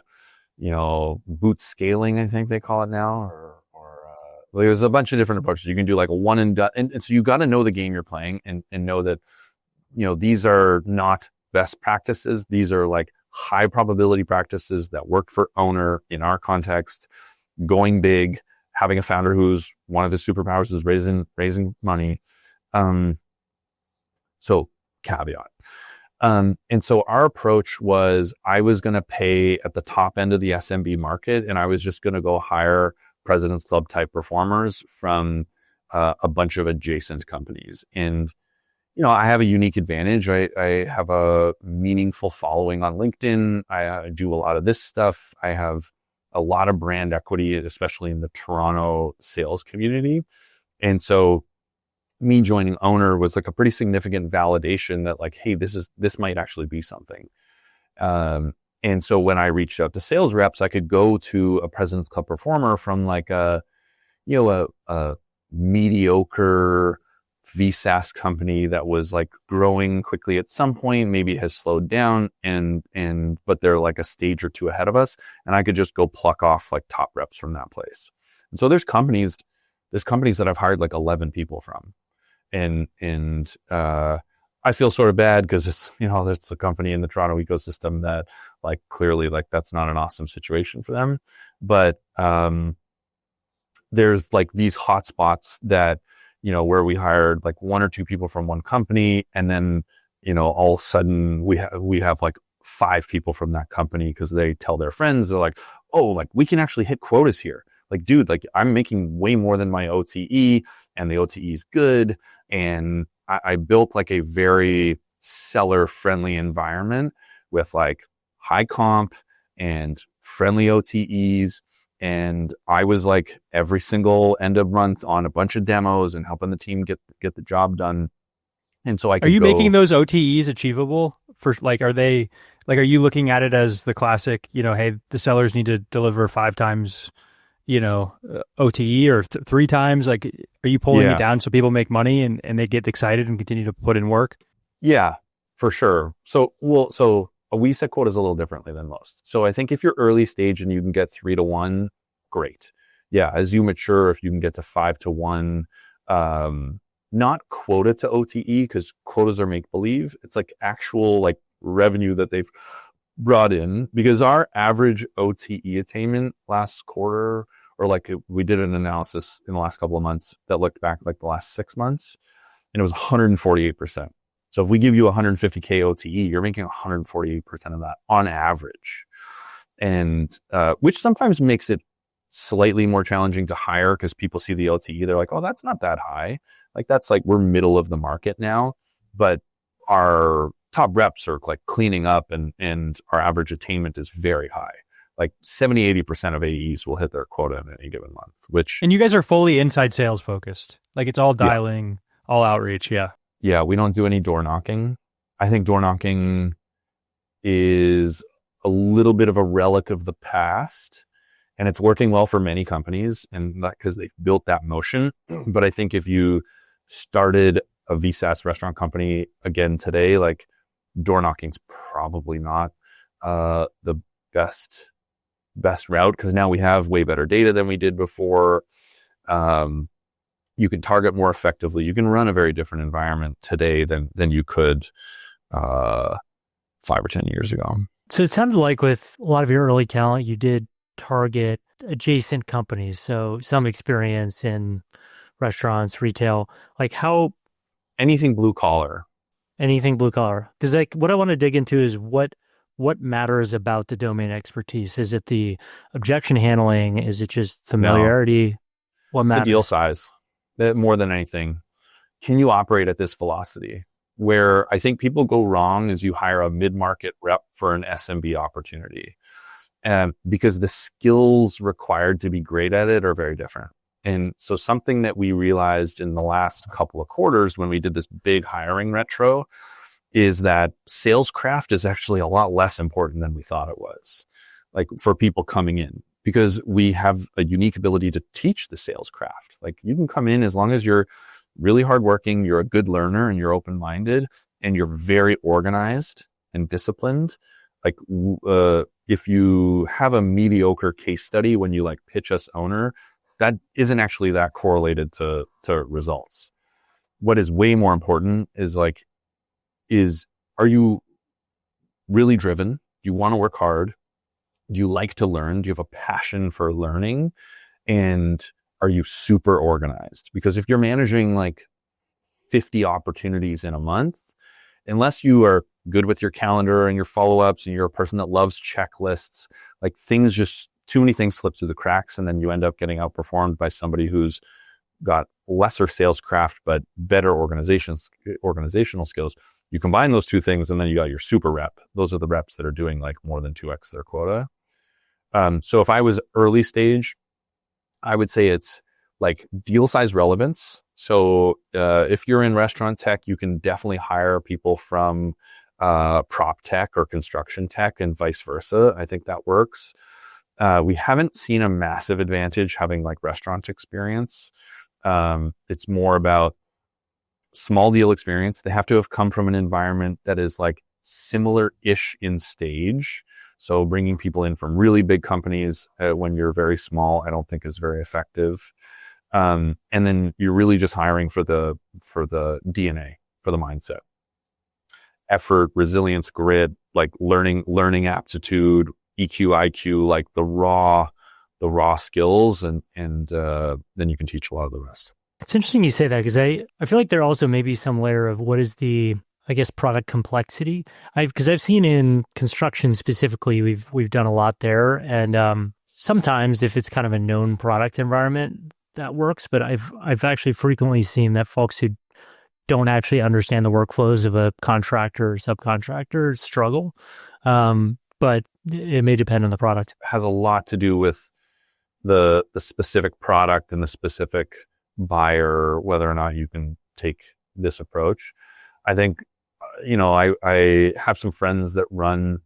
boot scaling, I think they call it now, or there's a bunch of different approaches. You can do like a one and done. And so you got to know the game you're playing and know that, these are not best practices. These are like high probability practices that work for Owner in our context, going big, having a founder who's one of his superpowers is raising money. So caveat. And so our approach was I was going to pay at the top end of the SMB market, and I was just going to go hire President's Club type performers from a bunch of adjacent companies. And, I have a unique advantage. I have a meaningful following on LinkedIn. I do a lot of this stuff. I have a lot of brand equity, especially in the Toronto sales community. And so me joining Owner was like a pretty significant validation that like, hey, this might actually be something. And so when I reached out to sales reps, I could go to a President's Club performer from like a mediocre VSaaS company that was like growing quickly at some point, maybe has slowed down but they're like a stage or two ahead of us. And I could just go pluck off like top reps from that place. And so there's companies there's companies that I've hired like 11 people from. And I feel sort of bad because it's, there's a company in the Toronto ecosystem that like clearly like that's not an awesome situation for them. But, there's like these hotspots that, where we hired like one or two people from one company. And then, all of a sudden we have like 5 people from that company because they tell their friends, they're like, oh, like we can actually hit quotas here. Like, dude, like I'm making way more than my OTE and the OTE is good. And I built like a very seller friendly environment with like high comp and friendly OTEs. And I was like every single end of month on a bunch of demos and helping the team get the job done. And so I could Are you go, making those OTEs achievable for like, are you looking at it as the classic, hey, the sellers need to deliver 5 times, OTE or 3 times? Like, are you pulling it down so people make money and they get excited and continue to put in work? Yeah, for sure. So we set quotas a little differently than most. So I think if you're early stage and you can get 3 to 1, great. Yeah. As you mature, if you can get to 5 to 1, not quota to OTE, because quotas are make believe. It's like actual like revenue that they've brought in, because our average OTE attainment last quarter, or like we did an analysis in the last couple of months that looked back like the last 6 months, and it was 148%. So if we give you 150K OTE, you're making 148% of that on average. And, which sometimes makes it slightly more challenging to hire because people see the OTE. They're like, oh, that's not that high. Like that's like, we're middle of the market now, but our top reps are like cleaning up and our average attainment is very high. Like 70-80% of AEs will hit their quota in any given month, and you guys are fully inside sales focused. Like it's all dialing, all outreach. Yeah. Yeah, we don't do any door knocking. I think door knocking is a little bit of a relic of the past, and it's working well for many companies, and not because they've built that motion. But I think if you started a VSaaS restaurant company again today, like door knocking's probably not the best route, because now we have way better data than we did before. You can target more effectively. You can run a very different environment today than you could 5 or 10 years ago. So it sounded like with a lot of your early talent, you did target adjacent companies. So some experience in restaurants, retail, like how... Anything blue collar. Because like what I want to dig into is what matters about the domain expertise. Is it the objection handling? Is it just familiarity? No. What matters? The deal size. More than anything. Can you operate at this velocity? Where I think people go wrong is you hire a mid-market rep for an SMB opportunity. Because the skills required to be great at it are very different. And so something that we realized in the last couple of quarters when we did this big hiring retro is that sales craft is actually a lot less important than we thought it was, like for people coming in. Because we have a unique ability to teach the sales craft. Like you can come in as long as you're really hardworking, you're a good learner, and you're open-minded, and you're very organized and disciplined. Like if you have a mediocre case study when you like pitch us owner, that isn't actually that correlated to results. What is way more important is are you really driven? Do you want to work hard? Do you like to learn? Do you have a passion for learning? And are you super organized? Because if you're managing like 50 opportunities in a month, unless you are good with your calendar and your follow-ups and you're a person that loves checklists, like too many things slip through the cracks, and then you end up getting outperformed by somebody who's got lesser sales craft, but better organizational skills. You combine those two things and then you got your super rep. Those are the reps that are doing like more than 2x their quota. So if I was early stage, I would say it's like deal size relevance. So if you're in restaurant tech, you can definitely hire people from prop tech or construction tech and vice versa. I think that works. We haven't seen a massive advantage having like restaurant experience. It's more about small deal experience. They have to have come from an environment that is like similar-ish in stage. So bringing people in from really big companies when you're very small, I don't think is very effective. And then you're really just hiring for the DNA, for the mindset, effort, resilience, grit, like learning aptitude, EQ, IQ, like the raw skills, and then you can teach a lot of the rest. It's interesting you say that because I feel like there also may be some layer of what is the, I guess, product complexity. Because I've seen in construction specifically, we've done a lot there, and sometimes if it's kind of a known product environment, that works. But I've actually frequently seen that folks who don't actually understand the workflows of a contractor or subcontractor struggle. But it may depend on the product. It has a lot to do with the specific product and the specific buyer, whether or not you can take this approach. I think, I have some friends that run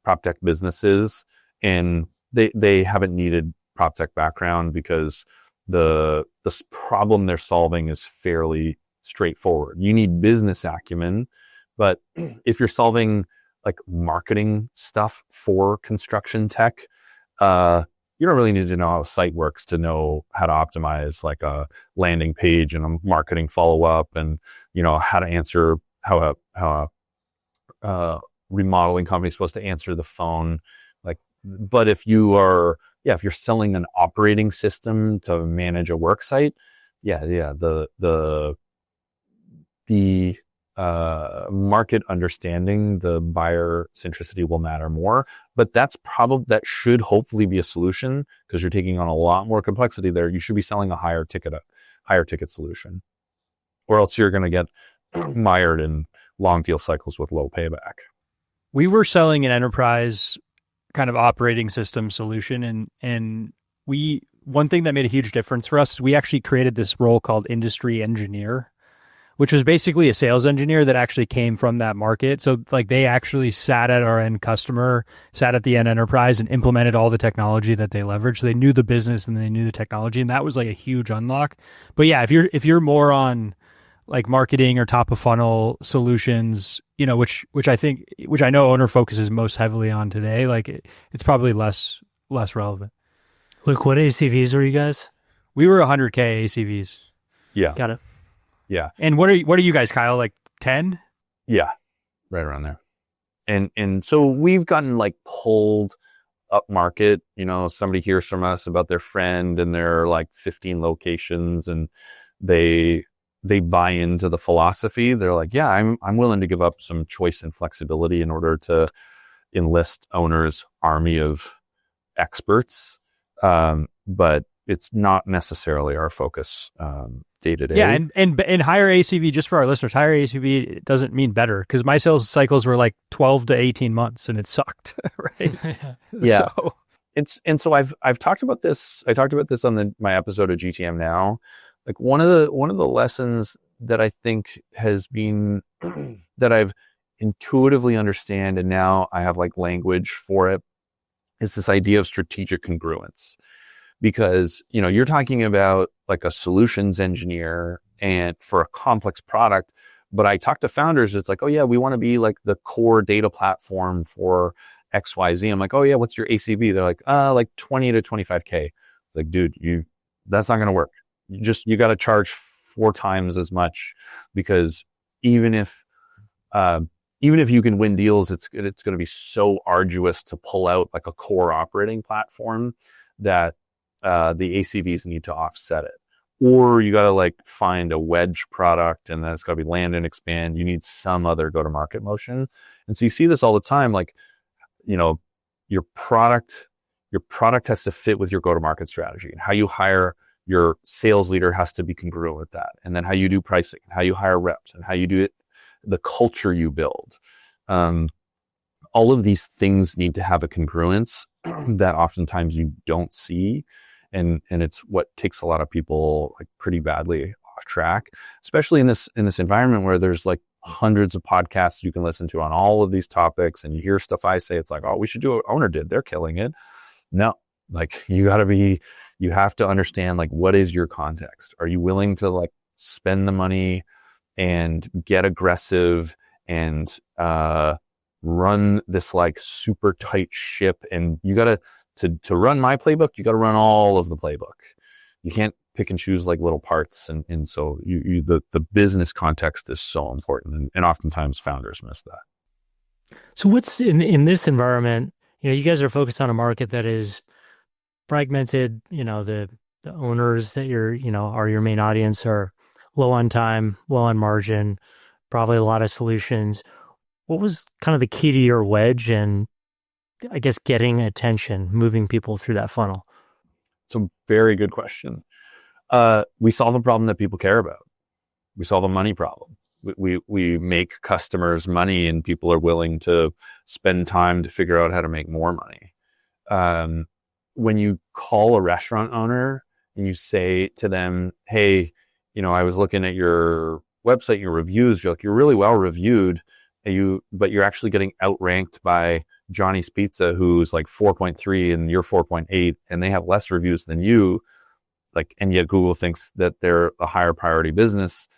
prop tech businesses, and they haven't needed prop tech background because the problem they're solving is fairly straightforward. You need business acumen, but if you're solving like marketing stuff for construction tech, you don't really need to know how a site works to know how to optimize like a landing page and a marketing follow-up, and, how to answer, how a remodeling company is supposed to answer the phone. Like, but if you're selling an operating system to manage a work site, the market understanding, the buyer centricity will matter more. But that should hopefully be a solution, because you're taking on a lot more complexity there. You should be selling a higher ticket solution, or else you're going to get mired in long deal cycles with low payback. We were selling an enterprise kind of operating system solution, and one thing that made a huge difference for us is we actually created this role called industry engineer, which was basically a sales engineer that actually came from that market. So like they actually sat at our end customer, sat at the end enterprise, and implemented all the technology that they leveraged. So they knew the business and they knew the technology, and that was like a huge unlock. But yeah, if you're more on like marketing or top of funnel solutions, which I know Owner focuses most heavily on today, like it's probably less relevant. Look, what ACVs are you guys? We were 100K ACVs. Yeah. Got it. Yeah. And what are you guys, Kyle? Like 10? Yeah. Right around there. And so we've gotten like pulled up market. Somebody hears from us about their friend and their like 15 locations, and they buy into the philosophy. They're like, yeah, I'm willing to give up some choice and flexibility in order to enlist Owner's army of experts. But it's not necessarily our focus day to day. Yeah, and higher ACV, just for our listeners, higher ACV doesn't mean better, because my sales cycles were like 12 to 18 months and it sucked, right? Yeah. So So I've talked about this. I talked about this on my episode of GTM Now. Like one of the lessons that I think has been that I've intuitively understand, and now I have like language for it, is this idea of strategic congruence. Because, you're talking about like a solutions engineer and for a complex product, but I talk to founders, it's like, oh yeah, we want to be like the core data platform for XYZ. I'm like, oh yeah, what's your ACV? They're like 20 to 25K. It's like, dude, that's not going to work. You got to charge 4 times as much, because even if you can win deals, it's going to be so arduous to pull out like a core operating platform that the ACVs need to offset it. Or you got to like find a wedge product, and then it's got to be land and expand. You need some other go-to-market motion. And so you see this all the time, like, your product has to fit with your go-to-market strategy, and how you hire your sales leader has to be congruent with that. And then how you do pricing, how you hire reps, and how you do it, the culture you build. All of these things need to have a congruence that oftentimes you don't see. And it's what takes a lot of people like pretty badly off track, especially in this environment where there's like hundreds of podcasts you can listen to on all of these topics, and you hear stuff I say, it's like, oh, we should do what Owner did. They're killing it. No, like you have to understand like, what is your context? Are you willing to like spend the money and get aggressive and run this like super tight ship? And you gotta to run my playbook, you gotta run all of the playbook. You can't pick and choose like little parts. And so the business context is so important. And oftentimes founders miss that. So what's in this environment, you guys are focused on a market that is fragmented, the owners that are your main audience are low on time, low on margin, probably a lot of solutions. What was kind of the key to your wedge and I guess getting attention, moving people through that funnel? It's a very good question. We solve a problem that people care about. We solve a money problem. We make customers money, and people are willing to spend time to figure out how to make more money. When you call a restaurant owner and you say to them, hey, I was looking at your website, your reviews, you're really well reviewed, but you're actually getting outranked by Johnny's Pizza, who's like 4.3 and you're 4.8, and they have less reviews than you. And yet Google thinks that they're a higher priority business.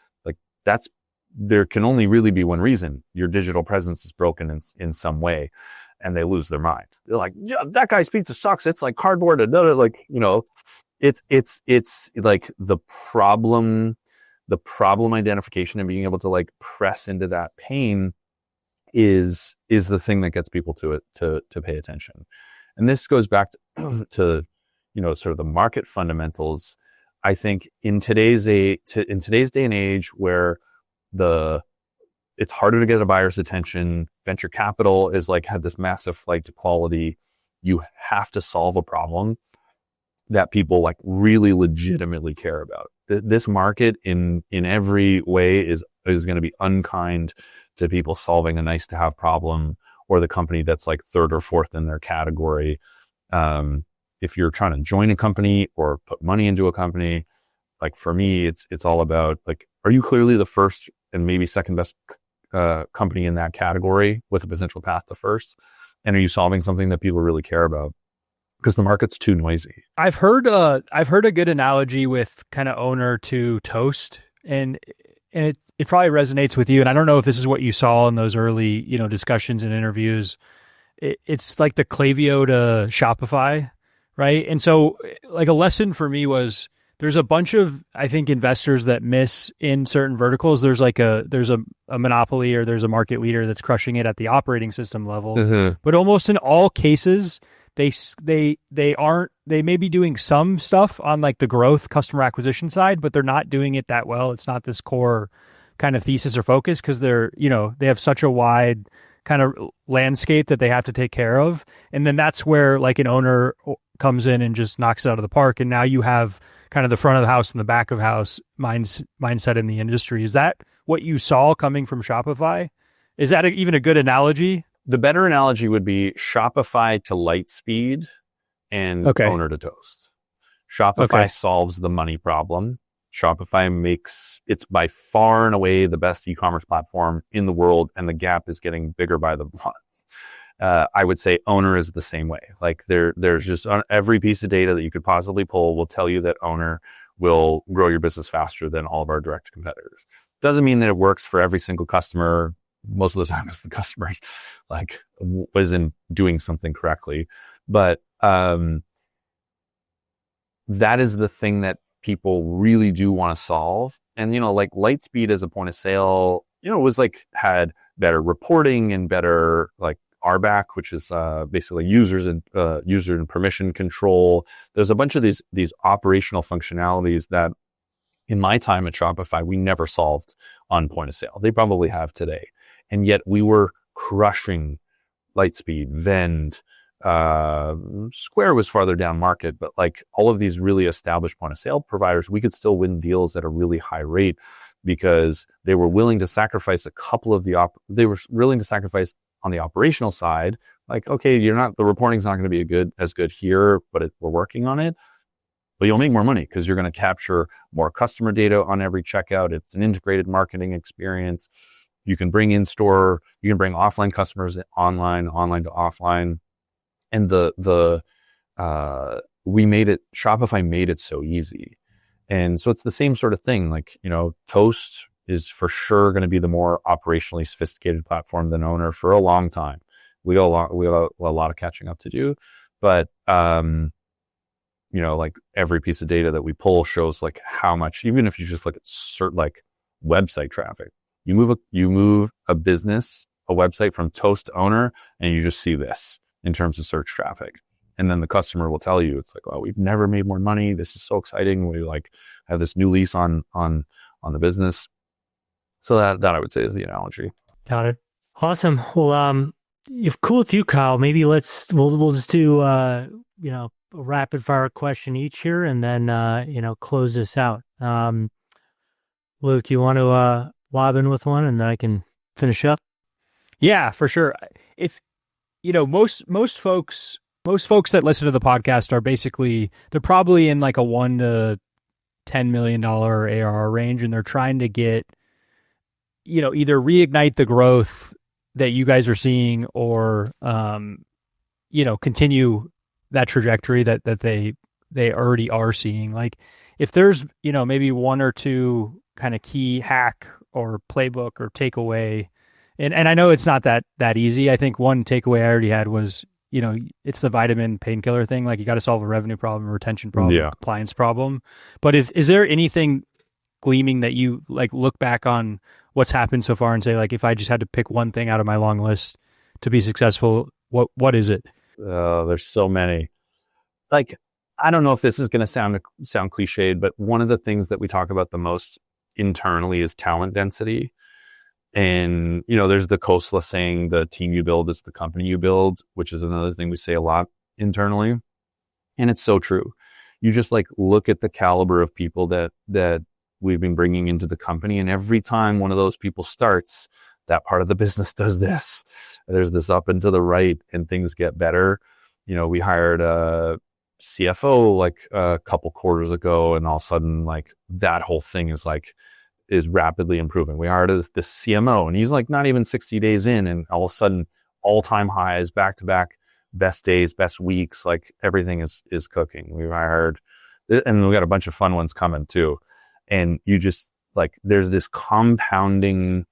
There can only really be one reason. Your digital presence is broken in some way, and they lose their mind. They're like, yeah, that guy's pizza sucks. It's like cardboard. It's like the problem identification and being able to like press into that pain is the thing that gets people to pay attention. And this goes back to sort of the market fundamentals. I think in today's day and age where it's harder to get a buyer's attention, venture capital is like had this massive flight to quality. You have to solve a problem that people like really legitimately care about. This market in every way is going to be unkind to people solving a nice to have problem, or the company that's like third or fourth in their category. If you're trying to join a company or put money into a company, like for me, it's all about like, are you clearly the first and maybe second best company in that category with a potential path to first? And are you solving something that people really care about? Because the market's too noisy. I've heard a good analogy with kind of owner to toast, and it probably resonates with you. And I don't know if this is what you saw in those early discussions and interviews. It's like the Klaviyo to Shopify, right? And so like a lesson for me was there's a bunch of, I think, investors that miss in certain verticals. There's a monopoly or there's a market leader that's crushing it at the operating system level. Mm-hmm. But almost in all cases, they may be doing some stuff on like the growth customer acquisition side, but they're not doing it that well. It's not this core kind of thesis or focus because they have such a wide kind of landscape that they have to take care of. And then that's where like an owner comes in and just knocks it out of the park. And now you have kind of the front of the house and the back of house mindset in the industry. Is that what you saw coming from Shopify? Is that even a good analogy? The better analogy would be Shopify to Lightspeed and owner to toast. Shopify solves the money problem. Shopify it's by far and away the best e-commerce platform in the world, and the gap is getting bigger by the month. I would say owner is the same way. Like there's just every piece of data that you could possibly pull will tell you that owner will grow your business faster than all of our direct competitors. Doesn't mean that it works for every single customer. Most of the time it's the customer like wasn't doing something correctly. But that is the thing that people really do want to solve. And, like Lightspeed as a point of sale, was like had better reporting and better like RBAC, which is basically user and permission control. There's a bunch of these operational functionalities that in my time at Shopify, we never solved on point of sale. They probably have today. And yet we were crushing Lightspeed, Vend, Square was farther down market, but like all of these really established point of sale providers, we could still win deals at a really high rate because they were willing to sacrifice they were willing to sacrifice on the operational side. Like, okay, the reporting's not going to be as good here, but we're working on it. But you'll make more money because you're going to capture more customer data on every checkout. It's an integrated marketing experience. You can bring in-store, you can bring offline customers online to offline. And Shopify made it so easy. And so it's the same sort of thing. Like, Toast is for sure going to be the more operationally sophisticated platform than owner for a long time. We have a lot of catching up to do, but, like every piece of data that we pull shows like how much, even if you just look at certain like website traffic, you move a business, a website from toast to owner, and you just see this in terms of search traffic. And then the customer will tell you, it's like, oh, we've never made more money. This is so exciting. We like have this new lease on the business. So that I would say is the analogy. Got it. Awesome. Well, if cool with you, Kyle, maybe we'll just do a rapid fire question each here, and then close this out. Luke, you want to lob in with one, and then I can finish up? Yeah, for sure. If most folks that listen to the podcast are they're probably in like a $1 to $10 million ARR range, and they're trying to get, either reignite the growth that you guys are seeing, or continue that trajectory that they already are seeing. Like, if there's maybe one or two kind of key hack or playbook or takeaway, and I know it's not that easy. I think one takeaway I already had was, it's the vitamin painkiller thing. Like, you got to solve a revenue problem, a retention problem, compliance problem. But is there anything gleaming that you like look back on what's happened so far and say, like, if I just had to pick one thing out of my long list to be successful, what is it? There's so many. Like, I don't know if this is going to sound cliched, but one of the things that we talk about the most internally is talent density. And, there's the Khosla saying, the team you build is the company you build, which is another thing we say a lot internally. And it's so true. You just like look at the caliber of people that we've been bringing into the company. And every time one of those people starts, that part of the business does this. There's this up and to the right, and things get better. We hired a CFO like a couple quarters ago, and all of a sudden, like, that whole thing is rapidly improving. We hired this CMO, and he's like not even 60 days in, and all of a sudden, all-time highs, back-to-back best days, best weeks, like everything is cooking. We hired, and we got a bunch of fun ones coming too. And you just like, there's this compounding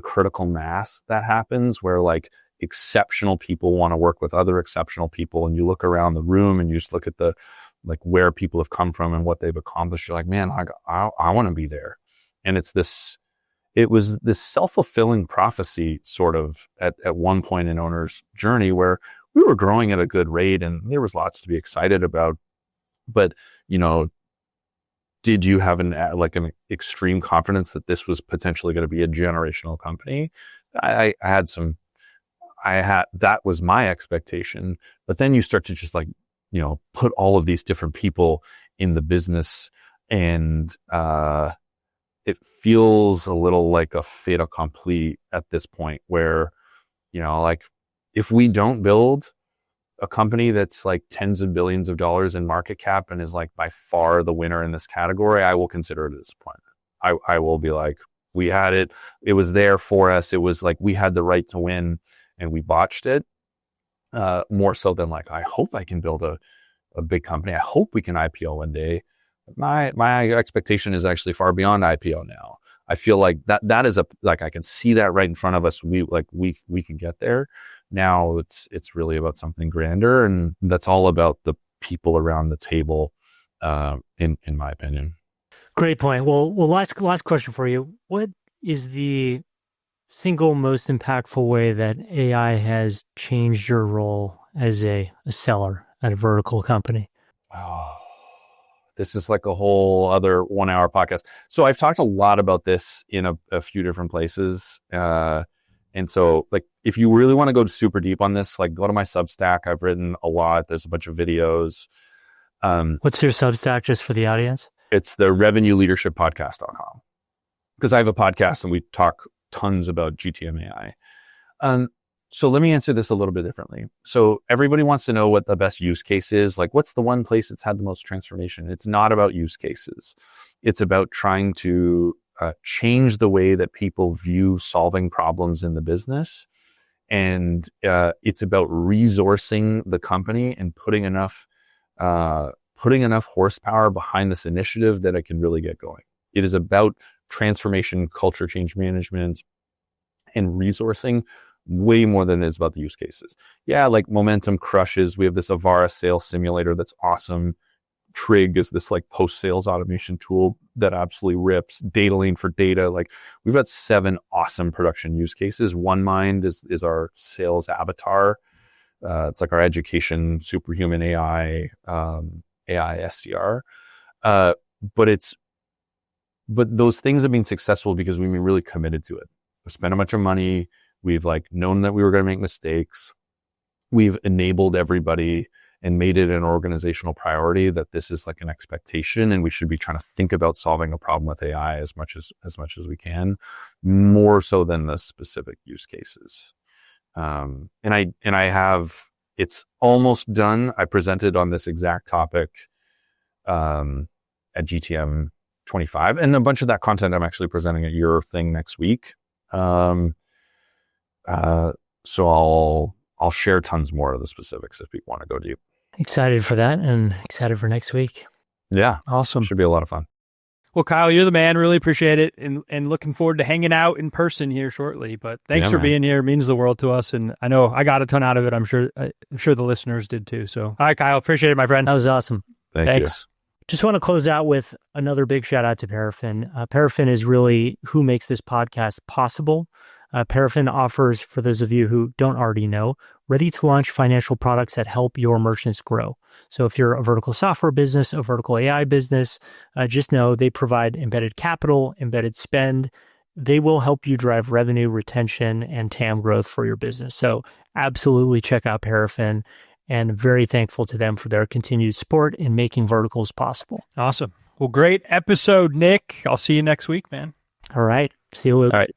critical mass that happens where like exceptional people want to work with other exceptional people. And you look around the room and you just look at like where people have come from and what they've accomplished. You're like, man, I want to be there. And it was this self-fulfilling prophecy sort of at one point in Owner's journey, where we were growing at a good rate and there was lots to be excited about. But, did you have an extreme confidence that this was potentially going to be a generational company? That was my expectation. But then you start to just like, put all of these different people in the business, and it feels a little like a fait accompli at this point, where, like, if we don't build a company that's like tens of billions of dollars in market cap and is like by far the winner in this category, I will consider it a disappointment. I will be like, we had it. It was there for us. It was like, we had the right to win and we botched it. More so than like, I hope I can build a big company. I hope we can IPO one day. My expectation is actually far beyond IPO now. I feel like that is I can see that right in front of us. We can get there. Now it's really about something grander, and that's all about the people around the table, in my opinion. Great point. Well, last question for you. What is the single most impactful way that AI has changed your role as a seller at a vertical company? Oh, this is like a whole other 1 hour podcast. So I've talked a lot about this in a few different places. And so like, if you really want to go super deep on this, like go to my Substack. I've written a lot. There's a bunch of videos. What's your Substack, just for the audience? It's the revenueleadershippodcast.com, because I have a podcast and we talk tons about GTM AI. So let me answer this a little bit differently. So everybody wants to know what the best use case is. Like, what's the one place that's had the most transformation? It's not about use cases. It's about trying to change the way that people view solving problems in the business. And it's about resourcing the company and putting enough horsepower behind this initiative that it can really get going. It is about transformation, culture change management, and resourcing way more than it is about the use cases. Yeah, like Momentum crushes. We have this Avara sales simulator that's awesome. Trig is this like post-sales automation tool that absolutely rips. Data Lane for data. Like we've got 7 awesome production use cases. OneMind is our sales avatar. It's like our education superhuman AI, AI SDR. But those things have been successful because we've been really committed to it. We've spent a bunch of money. We've like known that we were going to make mistakes. We've enabled everybody and made it an organizational priority that this is like an expectation, and we should be trying to think about solving a problem with AI as much as we can, more so than the specific use cases. And it's almost done. I presented on this exact topic at GTM 25, and a bunch of that content I'm actually presenting at your thing next week. So I'll share tons more of the specifics if people want to go deep. Excited for that and excited for next week. Yeah. Awesome. Should be a lot of fun. Well, Kyle, you're the man. Really appreciate it, and looking forward to hanging out in person here shortly. But thanks for being here. It means the world to us, and I know I got a ton out of it. I'm sure the listeners did too. So, all right, Kyle, appreciate it, my friend. That was awesome. Thanks. Just want to close out with another big shout out to Paraffin. Paraffin is really who makes this podcast possible. Paraffin offers, for those of you who don't already know, ready-to-launch financial products that help your merchants grow. So if you're a vertical software business, a vertical AI business, just know they provide embedded capital, embedded spend. They will help you drive revenue, retention, and TAM growth for your business. So absolutely check out Paraffin, and very thankful to them for their continued support in making verticals possible. Awesome. Well, great episode, Nick. I'll see you next week, man. All right. See you, Luke. All right.